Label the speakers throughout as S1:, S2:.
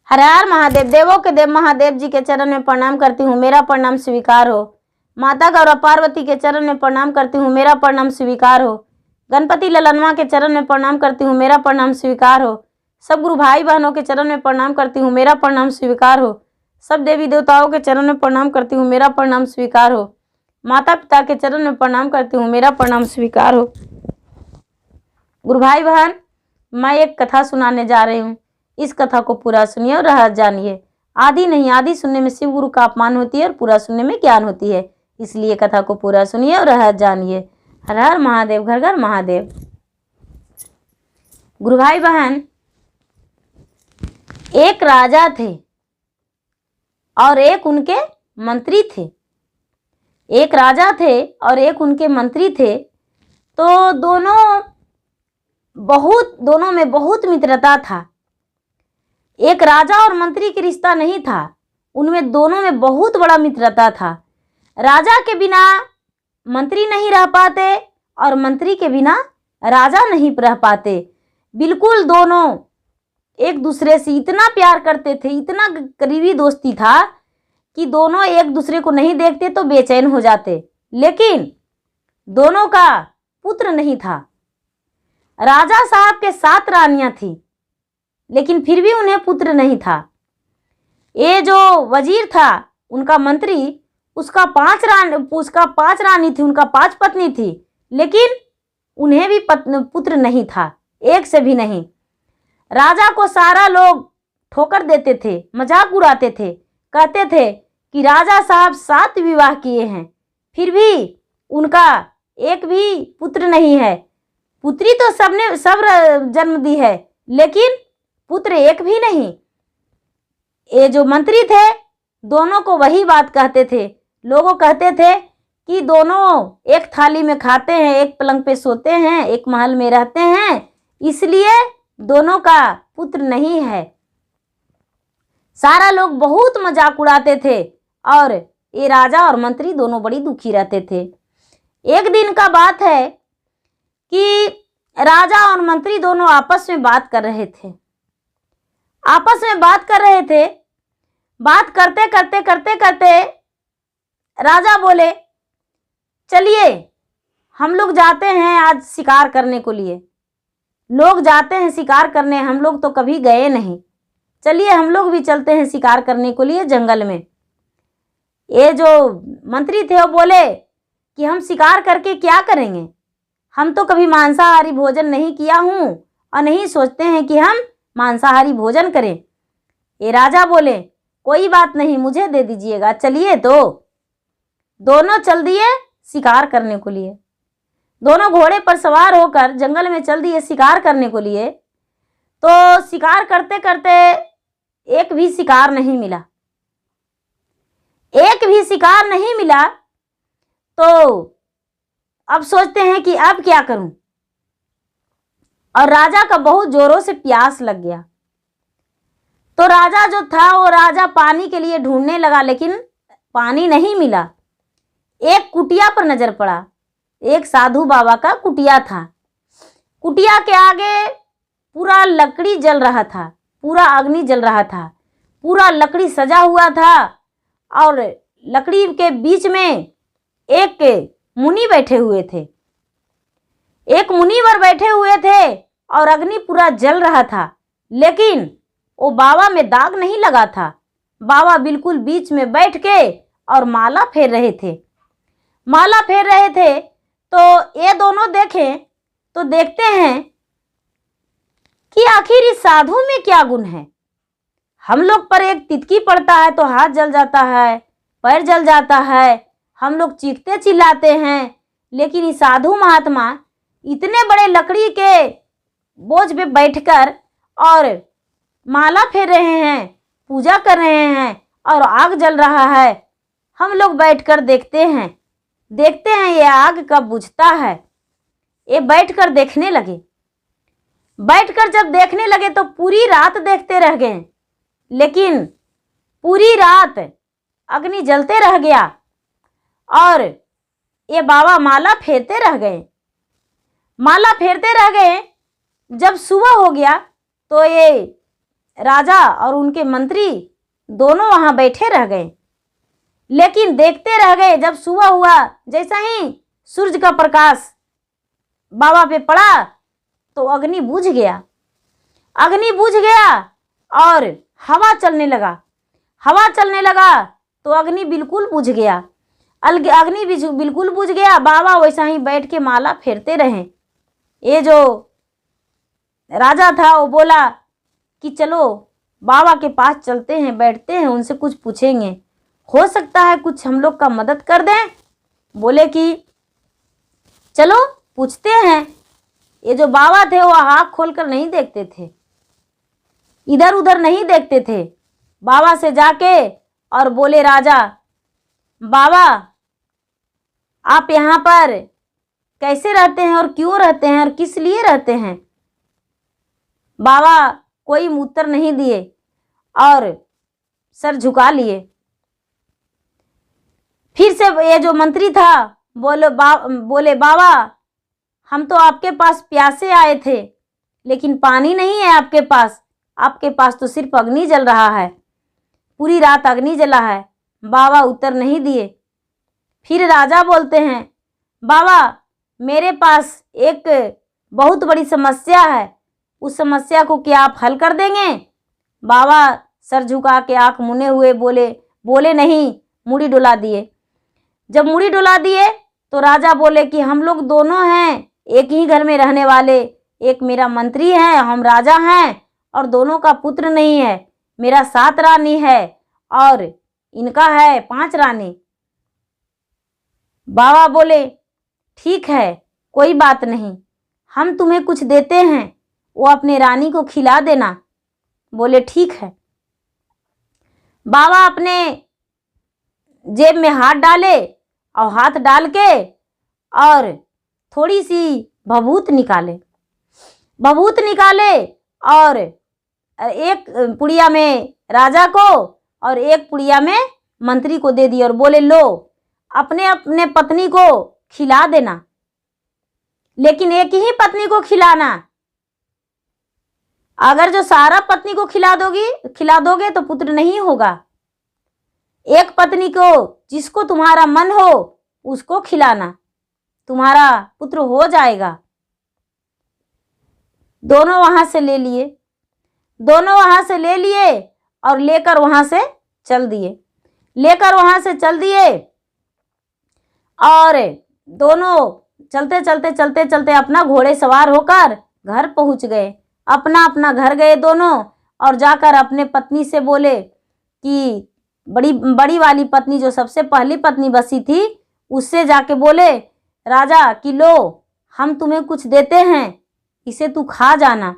S1: हर हर महादेव। देवों के देव महादेव जी के चरण में प्रणाम करती हूँ, मेरा प्रणाम स्वीकार हो। माता गौरा पार्वती के चरण में प्रणाम करती हूँ, मेरा प्रणाम स्वीकार हो। गणपति ललनवा के चरण में प्रणाम करती हूँ, मेरा प्रणाम स्वीकार हो। सब गुरु भाई बहनों के चरण में प्रणाम करती हूँ, मेरा प्रणाम स्वीकार हो। सब देवी देवताओं के चरण में प्रणाम करती हूँ, मेरा प्रणाम स्वीकार हो। माता पिता के चरण में प्रणाम करती हूँ, मेरा प्रणाम स्वीकार हो। गुरु भाई बहन, मैं एक कथा सुनाने जा रही हूँ। इस कथा को पूरा सुनिए और रहस्य जानिए। आदि नहीं आदि सुनने में शिव गुरु का अपमान होती है और पूरा सुनने में ज्ञान होती है, इसलिए कथा को पूरा सुनिए और रहस्य जानिए। हर हर महादेव, घर घर महादेव। गुरु भाई बहन, एक राजा थे और एक उनके मंत्री थे। एक राजा थे और एक उनके मंत्री थे। तो दोनों में बहुत मित्रता था। एक राजा और मंत्री के रिश्ता नहीं था, उनमें दोनों में बहुत बड़ा मित्रता था। राजा के बिना मंत्री नहीं रह पाते और मंत्री के बिना राजा नहीं रह पाते। बिल्कुल दोनों एक दूसरे से इतना प्यार करते थे, इतना करीबी दोस्ती था कि दोनों एक दूसरे को नहीं देखते तो बेचैन हो जाते। लेकिन दोनों का पुत्र नहीं था। राजा साहब के 7 रानियां थी, लेकिन फिर भी उन्हें पुत्र नहीं था। ये जो वजीर था, उनका मंत्री, उसका 5 रानी थी, उनका 5 पत्नी थी, लेकिन उन्हें भी पुत्र नहीं था, एक से भी नहीं। राजा को सारा लोग ठोकर देते थे, मजाक उड़ाते थे, कहते थे कि राजा साहब 7 विवाह किए हैं, फिर भी उनका एक भी पुत्र नहीं है। पुत्री तो सब जन्म दी है, लेकिन पुत्र एक भी नहीं। ये जो मंत्री थे, दोनों को वही बात कहते थे। लोगों कहते थे कि दोनों एक थाली में खाते हैं, एक पलंग पे सोते हैं, एक महल में रहते हैं, इसलिए दोनों का पुत्र नहीं है। सारा लोग बहुत मजाक उड़ाते थे और ये राजा और मंत्री दोनों बड़ी दुखी रहते थे। एक दिन का बात है कि राजा और मंत्री दोनों आपस में बात कर रहे थे। बात करते करते राजा बोले, चलिए हम लोग जाते हैं आज शिकार करने को लिए। लोग जाते हैं शिकार करने, हम लोग तो कभी गए नहीं, चलिए हम लोग भी चलते हैं शिकार करने को लिए जंगल में। ये जो मंत्री थे वो बोले कि हम शिकार करके क्या करेंगे, हम तो कभी मांसाहारी भोजन नहीं किया हूँ और नहीं सोचते हैं कि हम मांसाहारी भोजन करें। ये राजा बोले, कोई बात नहीं, मुझे दे दीजिएगा, चलिए। तो दोनों चल दिए शिकार करने को लिए। दोनों घोड़े पर सवार होकर जंगल में चल दिए शिकार करने को लिए। तो शिकार करते करते एक भी शिकार नहीं मिला। तो अब सोचते हैं कि अब क्या करूं। और राजा का बहुत जोरों से प्यास लग गया। तो राजा जो था वो राजा पानी के लिए ढूंढने लगा, लेकिन पानी नहीं मिला। एक कुटिया पर नजर पड़ा। एक साधु बाबा का कुटिया था। कुटिया के आगे पूरा लकड़ी जल रहा था, पूरा अग्नि जल रहा था, पूरा लकड़ी सजा हुआ था और लकड़ी के बीच में एक मुनि बैठे हुए थे। एक मुनिवर बैठे हुए थे और अग्नि पूरा जल रहा था, लेकिन वो बाबा में दाग नहीं लगा था। बाबा बिल्कुल बीच में बैठ के और माला फेर रहे थे। तो ये दोनों देखें तो देखते हैं कि आखिर इस साधु में क्या गुण है। हम लोग पर एक तितकी पड़ता है तो हाथ जल जाता है, पैर जल जाता है, हम लोग चीखते चिल्लाते हैं, लेकिन इस साधु महात्मा इतने बड़े लकड़ी के बोझ पे बैठकर और माला फेर रहे हैं, पूजा कर रहे हैं और आग जल रहा है। हम लोग बैठकर देखते हैं ये आग कब बुझता है। ये बैठकर जब देखने लगे तो पूरी रात देखते रह गए, लेकिन पूरी रात अग्नि जलते रह गया और ये बाबा माला फेरते रह गए। जब सुबह हो गया तो ये राजा और उनके मंत्री दोनों वहां बैठे रह गए, लेकिन देखते रह गए। जब सुबह हुआ, जैसा ही सूरज का प्रकाश बाबा पे पड़ा तो अग्नि बुझ गया। अग्नि बुझ गया और हवा चलने लगा। हवा चलने लगा तो अग्नि बिल्कुल बुझ गया। अग्नि बिल्कुल बुझ गया। बाबा वैसा ही बैठ के माला फेरते रहे। ये जो राजा था वो बोला कि चलो बाबा के पास चलते हैं, बैठते हैं, उनसे कुछ पूछेंगे, हो सकता है कुछ हम लोग का मदद कर दें। बोले कि चलो पूछते हैं। ये जो बाबा थे वो आँख खोलकर नहीं देखते थे, इधर उधर नहीं देखते थे। बाबा से जाके और बोले, राजा बाबा आप यहाँ पर कैसे रहते हैं और क्यों रहते हैं और किस लिए रहते हैं? बाबा कोई उत्तर नहीं दिए और सर झुका लिए। फिर से ये जो मंत्री था बोले बाबा हम तो आपके पास प्यासे आए थे, लेकिन पानी नहीं है आपके पास तो सिर्फ अग्नि जल रहा है, पूरी रात अग्नि जला है। बाबा उत्तर नहीं दिए। फिर राजा बोलते हैं, बाबा मेरे पास एक बहुत बड़ी समस्या है, उस समस्या को क्या आप हल कर देंगे? बाबा सर झुका के आंख मुने हुए बोले नहीं, मुड़ी डुला दिए। जब मुड़ी डुला दिए तो राजा बोले कि हम लोग दोनों हैं एक ही घर में रहने वाले, एक मेरा मंत्री है, हम राजा हैं, और दोनों का पुत्र नहीं है। मेरा 7 रानी है और इनका है 5 रानी। बाबा बोले ठीक है, कोई बात नहीं, हम तुम्हें कुछ देते हैं, वो अपने रानी को खिला देना। बोले ठीक है। बाबा अपने जेब में हाथ डाले और हाथ डाल के और थोड़ी सी भभूत निकाले और एक पुड़िया में राजा को और एक पुड़िया में मंत्री को दे दी और बोले लो अपने अपने पत्नी को खिला देना, लेकिन एक ही पत्नी को खिलाना। अगर जो सारा पत्नी को खिला दोगे तो पुत्र नहीं होगा। एक पत्नी को जिसको तुम्हारा मन हो उसको खिलाना, तुम्हारा पुत्र हो जाएगा। दोनों वहां से ले लिए और लेकर वहां से चल दिए और दोनों चलते अपना घोड़े सवार होकर घर पहुंच गए। अपना घर गए दोनों और जाकर अपने पत्नी से बोले कि बड़ी वाली पत्नी जो सबसे पहली पत्नी बसी थी उससे जाके बोले, राजा कि लो हम तुम्हें कुछ देते हैं, इसे तू खा जाना।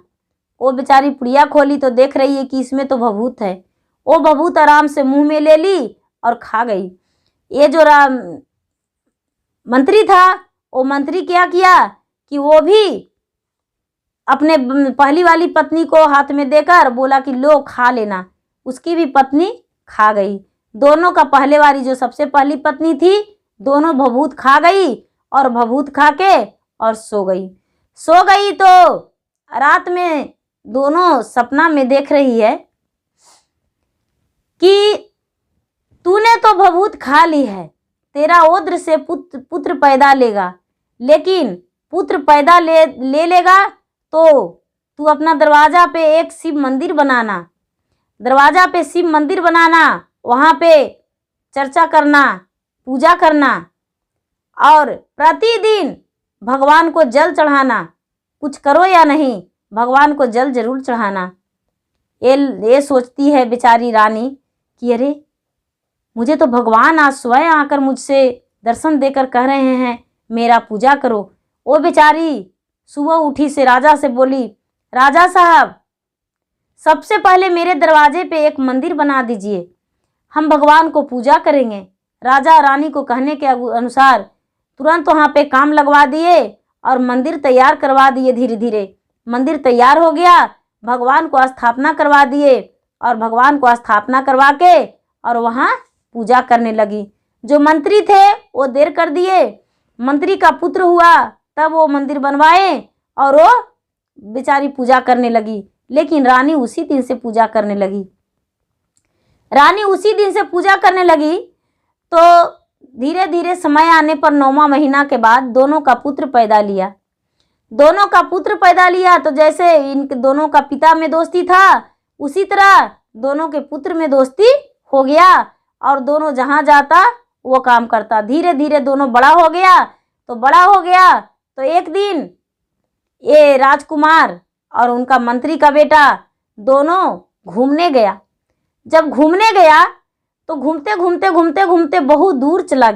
S1: वो बेचारी पुड़िया खोली तो देख रही है कि इसमें तो भभूत है। वो भभूत आराम से मुंह में ले ली और खा गई। ये जो मंत्री था वो मंत्री क्या किया कि वो भी अपने पहली वाली पत्नी को हाथ में देकर बोला कि लो खा लेना। उसकी भी पत्नी खा गई। दोनों का पहले वाली जो सबसे पहली पत्नी थी दोनों भभूत खा गई और भभूत खा के और सो गई। तो रात में दोनों सपना में देख रही है कि तूने तो भभूत खा ली है, तेरा ओद्र से पुत्र पैदा लेगा, लेकिन पुत्र पैदा ले लेगा तो तू अपना दरवाजा पे एक शिव मंदिर बनाना, वहाँ पे चर्चा करना, पूजा करना और प्रतिदिन भगवान को जल चढ़ाना। कुछ करो या नहीं, भगवान को जल जरूर चढ़ाना। ये सोचती है बेचारी रानी कि अरे मुझे तो भगवान आज स्वयं आकर मुझसे दर्शन देकर कह रहे हैं मेरा पूजा करो। वो बेचारी सुबह उठी से राजा से बोली, राजा साहब सबसे पहले मेरे दरवाजे पे एक मंदिर बना दीजिए, हम भगवान को पूजा करेंगे। राजा रानी को कहने के अनुसार तुरंत वहाँ पे काम लगवा दिए और मंदिर तैयार करवा दिए। धीरे धीरे मंदिर तैयार हो गया, भगवान को स्थापना करवा दिए और भगवान को स्थापना करवा के और वहाँ पूजा करने लगी। जो मंत्री थे वो देर कर दिए, मंत्री का पुत्र हुआ तब वो मंदिर बनवाए और वो बेचारी पूजा करने लगी। लेकिन रानी उसी दिन से पूजा करने लगी। रानी उसी दिन से पूजा करने लगी तो धीरे धीरे समय आने पर 9वां महीना के बाद दोनों का पुत्र पैदा लिया। दोनों का पुत्र पैदा लिया तो जैसे इन दोनों का पिता में दोस्ती था, उसी तरह दोनों के पुत्र में दोस्ती हो गया और दोनों जहाँ जाता वो काम करता। धीरे धीरे दोनों बड़ा हो गया तो एक दिन ये राजकुमार और उनका मंत्री का बेटा दोनों घूमने गया। जब घूमने गया तो घूमते घूमते घूमते घूमते बहुत दूर चला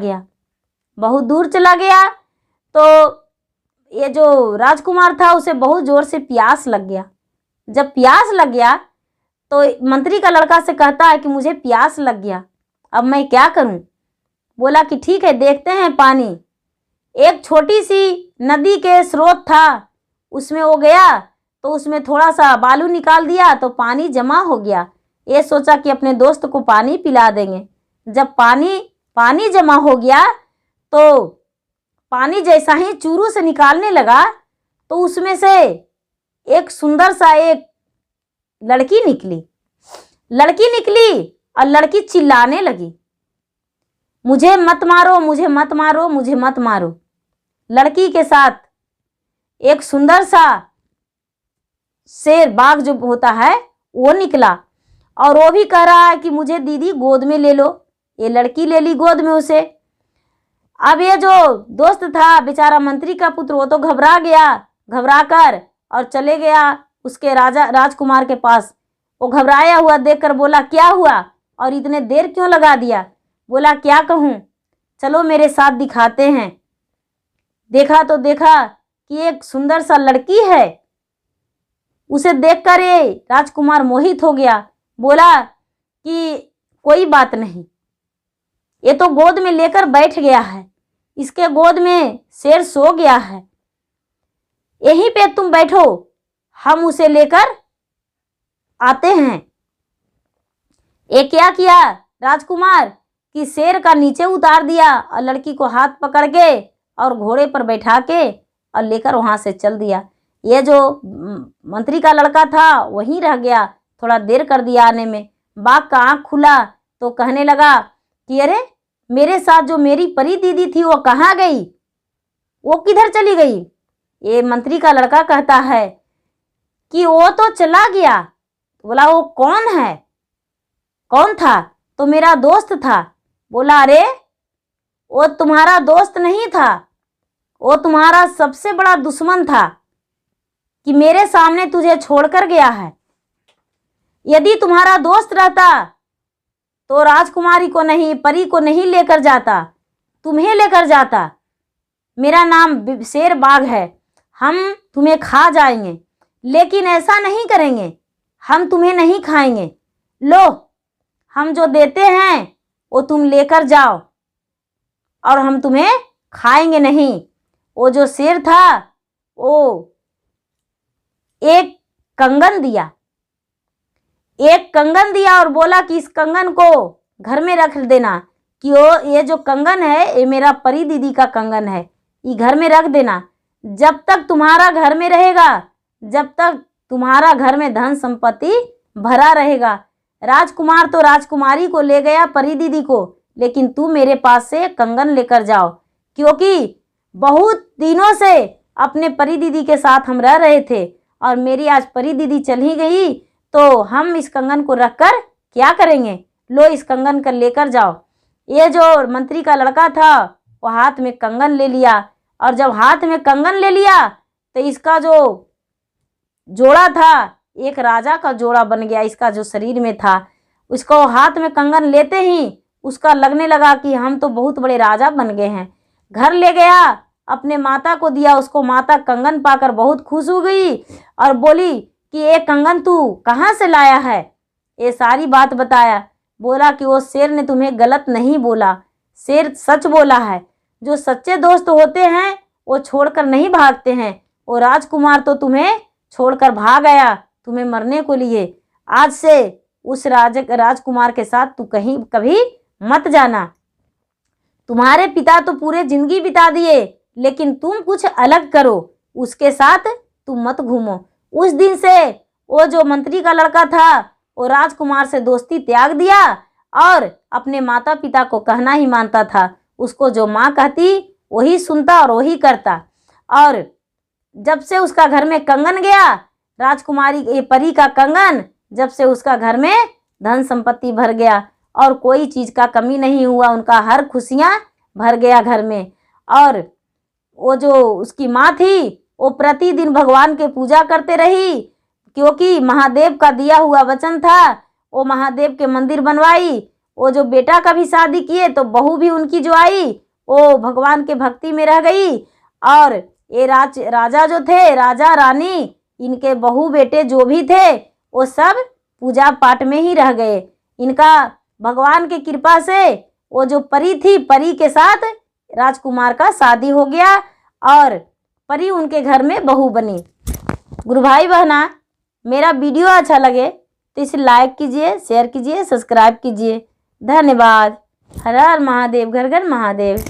S1: गया तो ये जो राजकुमार था उसे बहुत ज़ोर से प्यास लग गया। जब प्यास लग गया तो मंत्री का लड़का से कहता है कि मुझे प्यास लग गया, अब मैं क्या करूं? बोला कि ठीक है, देखते हैं पानी। एक छोटी सी नदी के स्रोत था, उसमें वो गया तो उसमें थोड़ा सा बालू निकाल दिया तो पानी जमा हो गया। ये सोचा कि अपने दोस्त को पानी पिला देंगे। जब पानी जमा हो गया तो पानी जैसा ही चूरू से निकालने लगा तो उसमें से एक सुंदर सा एक लड़की निकली और लड़की चिल्लाने लगी, मुझे मत मारो, मुझे मत मारो, मुझे मत मारो। लड़की के साथ एक सुंदर सा शेर बाघ जो होता है वो निकला और वो भी कह रहा है कि मुझे दीदी गोद में ले लो। ये लड़की ले ली गोद में उसे। अब ये जो दोस्त था बेचारा मंत्री का पुत्र, वो तो घबरा कर और चले गया उसके राजकुमार के पास। वो घबराया हुआ देखकर बोला, क्या हुआ और इतने देर क्यों लगा दिया? बोला, क्या कहूँ, चलो मेरे साथ दिखाते हैं। देखा तो देखा कि एक सुंदर सा लड़की है। उसे देखकर ये राजकुमार मोहित हो गया। बोला कि कोई बात नहीं, ये तो गोद में लेकर बैठ गया है, इसके गोद में शेर सो गया है, यहीं पे तुम बैठो, हम उसे लेकर आते हैं। ये क्या किया राजकुमार कि शेर का नीचे उतार दिया और लड़की को हाथ पकड़ के और घोड़े पर बैठा के और लेकर वहां से चल दिया। ये जो मंत्री का लड़का था वहीं रह गया, थोड़ा देर कर दिया आने में। बाघ का आँख खुला तो कहने लगा कि अरे मेरे साथ जो मेरी परी दीदी थी वो कहाँ गई, वो किधर चली गई? ये मंत्री का लड़का कहता है कि वो तो चला गया। बोला, वो कौन है? कौन था? तो मेरा दोस्त था। बोला, अरे वो तुम्हारा दोस्त नहीं था, वो तुम्हारा सबसे बड़ा दुश्मन था कि मेरे सामने तुझे छोड़कर गया है। यदि तुम्हारा दोस्त रहता तो राजकुमारी को नहीं, परी को नहीं लेकर जाता, तुम्हें लेकर जाता। मेरा नाम शेर बाघ है, हम तुम्हें खा जाएंगे, लेकिन ऐसा नहीं करेंगे, हम तुम्हें नहीं खाएंगे। लो, हम जो देते हैं वो तुम लेकर जाओ और हम तुम्हें खाएंगे नहीं। वो जो शेर था वो एक कंगन दिया और बोला कि इस कंगन को घर में रख देना, कि ये जो कंगन है ये मेरा परी दीदी का कंगन है, ये घर में रख देना। जब तक तुम्हारा घर में रहेगा, जब तक तुम्हारा घर में धन संपत्ति भरा रहेगा। राजकुमार तो राजकुमारी को ले गया, परी दीदी को, लेकिन तू मेरे पास से कंगन लेकर जाओ, क्योंकि बहुत दिनों से अपने परी दीदी के साथ हम रह रहे थे और मेरी आज परी दीदी चल ही गई, तो हम इस कंगन को रखकर क्या करेंगे? लो, इस कंगन को लेकर जाओ। ये जो मंत्री का लड़का था वो हाथ में कंगन ले लिया और जब हाथ में कंगन ले लिया तो इसका जो जोड़ा था एक राजा का जोड़ा बन गया। इसका जो शरीर में था, उसको हाथ में कंगन लेते ही उसका लगने लगा कि हम तो बहुत बड़े राजा बन गए हैं। घर ले गया, अपने माता को दिया, उसको माता कंगन पाकर बहुत खुश हो गई और बोली कि ये कंगन तू कहाँ से लाया है? ये सारी बात बताया। बोला कि वो शेर ने तुम्हें गलत नहीं बोला, शेर सच बोला है। जो सच्चे दोस्त होते हैं वो छोड़कर नहीं भागते हैं। वो राजकुमार तो तुम्हें छोड़कर भाग आया तुम्हें मरने को लिए। आज से उस राजकुमार के साथ तू कभी मत जाना। तुम्हारे पिता तो पूरे जिंदगी बिता दिए, लेकिन तुम कुछ अलग करो, उसके साथ तुम मत घूमो। उस दिन से वो जो मंत्री का लड़का था वो राजकुमार से दोस्ती त्याग दिया और अपने माता पिता को कहना ही मानता था। उसको जो माँ कहती वही सुनता और वही करता। और जब से उसका घर में कंगन गया, राजकुमारी ये परी का कंगन, जब से उसका घर में धन संपत्ति भर गया और कोई चीज़ का कमी नहीं हुआ। उनका हर खुशियाँ भर गया घर में। और वो जो उसकी माँ थी वो प्रतिदिन भगवान के पूजा करते रही, क्योंकि महादेव का दिया हुआ वचन था। वो महादेव के मंदिर बनवाई। वो जो बेटा का भी शादी किए तो बहू भी उनकी जो आई वो भगवान के भक्ति में रह गई। और ये राजा जो थे, राजा रानी, इनके बहू बेटे जो भी थे वो सब पूजा पाठ में ही रह गए। इनका भगवान की कृपा से वो जो परी थी, परी के साथ राजकुमार का शादी हो गया और परी उनके घर में बहू बनी। गुरु भाई बहना, मेरा वीडियो अच्छा लगे तो इसे लाइक कीजिए, शेयर कीजिए, सब्सक्राइब कीजिए। धन्यवाद। हर हर महादेव, घर घर महादेव।